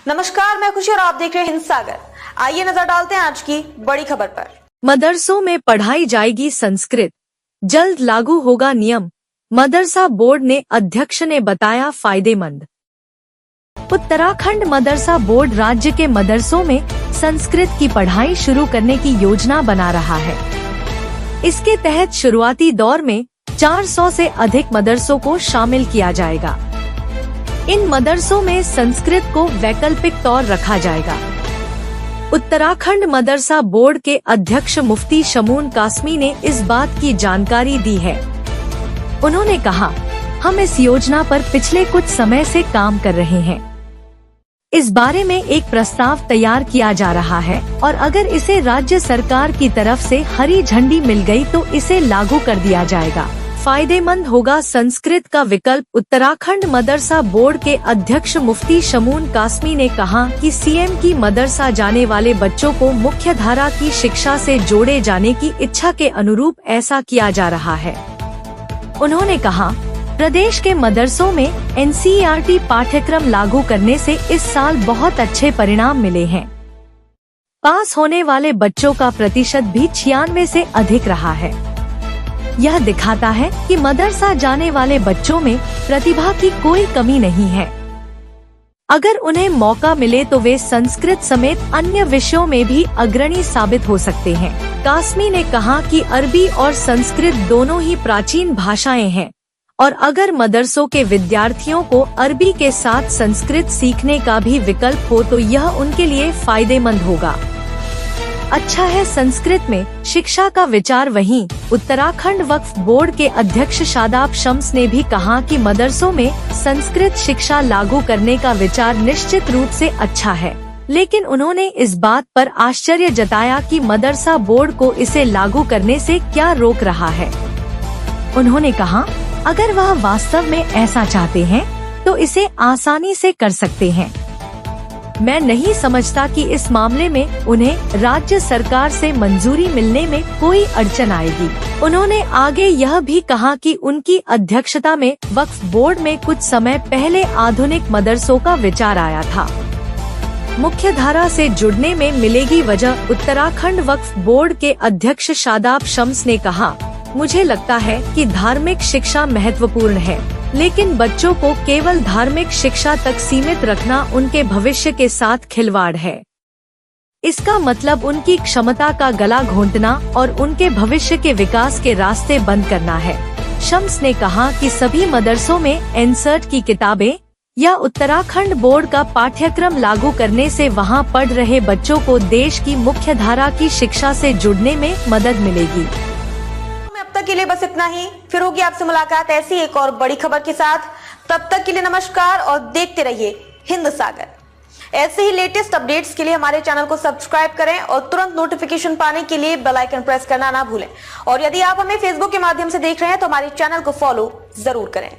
नमस्कार, मैं खुशी और आप देख रहे हैं हिंद सागर। आइए नजर डालते हैं आज की बड़ी खबर पर। मदरसों में पढ़ाई जाएगी संस्कृत, जल्द लागू होगा नियम। मदरसा बोर्ड ने अध्यक्ष ने बताया फायदेमंद। उत्तराखंड मदरसा बोर्ड राज्य के मदरसों में संस्कृत की पढ़ाई शुरू करने की योजना बना रहा है। इसके तहत शुरुआती दौर में 400 से अधिक मदरसों को शामिल किया जाएगा। इन मदरसों में संस्कृत को वैकल्पिक तौर रखा जाएगा। उत्तराखंड मदरसा बोर्ड के अध्यक्ष मुफ्ती शमून कासमी ने इस बात की जानकारी दी है। उन्होंने कहा, हम इस योजना पर पिछले कुछ समय से काम कर रहे हैं। इस बारे में एक प्रस्ताव तैयार किया जा रहा है और अगर इसे राज्य सरकार की तरफ से हरी झंडी मिल गई तो इसे लागू कर दिया जाएगा। फायदेमंद होगा संस्कृत का विकल्प। उत्तराखंड मदरसा बोर्ड के अध्यक्ष मुफ्ती शमून कासमी ने कहा कि सीएम की मदरसा जाने वाले बच्चों को मुख्य धारा की शिक्षा से जोड़े जाने की इच्छा के अनुरूप ऐसा किया जा रहा है। उन्होंने कहा, प्रदेश के मदरसों में एनसीईआरटी पाठ्यक्रम लागू करने से इस साल बहुत अच्छे परिणाम मिले हैं। पास होने वाले बच्चों का प्रतिशत भी 96 से अधिक रहा है। यह दिखाता है कि मदरसा जाने वाले बच्चों में प्रतिभा की कोई कमी नहीं है। अगर उन्हें मौका मिले तो वे संस्कृत समेत अन्य विषयों में भी अग्रणी साबित हो सकते हैं। कासमी ने कहा कि अरबी और संस्कृत दोनों ही प्राचीन भाषाएं हैं और अगर मदरसों के विद्यार्थियों को अरबी के साथ संस्कृत सीखने का भी विकल्प हो तो यह उनके लिए फायदेमंद होगा। अच्छा है संस्कृत में शिक्षा का विचार। वहीं उत्तराखंड वक्फ बोर्ड के अध्यक्ष शादाब शम्स ने भी कहा कि मदरसों में संस्कृत शिक्षा लागू करने का विचार निश्चित रूप से अच्छा है, लेकिन उन्होंने इस बात पर आश्चर्य जताया कि मदरसा बोर्ड को इसे लागू करने से क्या रोक रहा है। उन्होंने कहा, अगर वह वास्तव में ऐसा चाहते हैं तो इसे आसानी से कर सकते हैं। मैं नहीं समझता कि इस मामले में उन्हें राज्य सरकार से मंजूरी मिलने में कोई अड़चन आएगी। उन्होंने आगे यह भी कहा कि उनकी अध्यक्षता में वक्फ बोर्ड में कुछ समय पहले आधुनिक मदरसों का विचार आया था। मुख्य धारा से जुड़ने में मिलेगी वजह। उत्तराखंड वक्फ बोर्ड के अध्यक्ष शादाब शम्स ने कहा, मुझे लगता है कि धार्मिक शिक्षा महत्वपूर्ण है, लेकिन बच्चों को केवल धार्मिक शिक्षा तक सीमित रखना उनके भविष्य के साथ खिलवाड़ है। इसका मतलब उनकी क्षमता का गला घोंटना और उनके भविष्य के विकास के रास्ते बंद करना है। शम्स ने कहा कि सभी मदरसों में एनसीईआरटी की किताबें या उत्तराखंड बोर्ड का पाठ्यक्रम लागू करने से वहां पढ़ रहे बच्चों को देश की मुख्य धारा की शिक्षा से जुड़ने में मदद मिलेगी। तब तक के लिए बस इतना ही। फिर होगी आपसे मुलाकात ऐसी एक और बड़ी खबर के साथ। तब तक के लिए नमस्कार और देखते रहिए हिंद सागर। ऐसे ही लेटेस्ट अपडेट्स के लिए हमारे चैनल को सब्सक्राइब करें और तुरंत नोटिफिकेशन पाने के लिए बेल आइकन प्रेस करना ना भूलें। और यदि आप हमें फेसबुक के माध्यम से देख रहे हैं तो हमारे चैनल को फॉलो जरूर करें।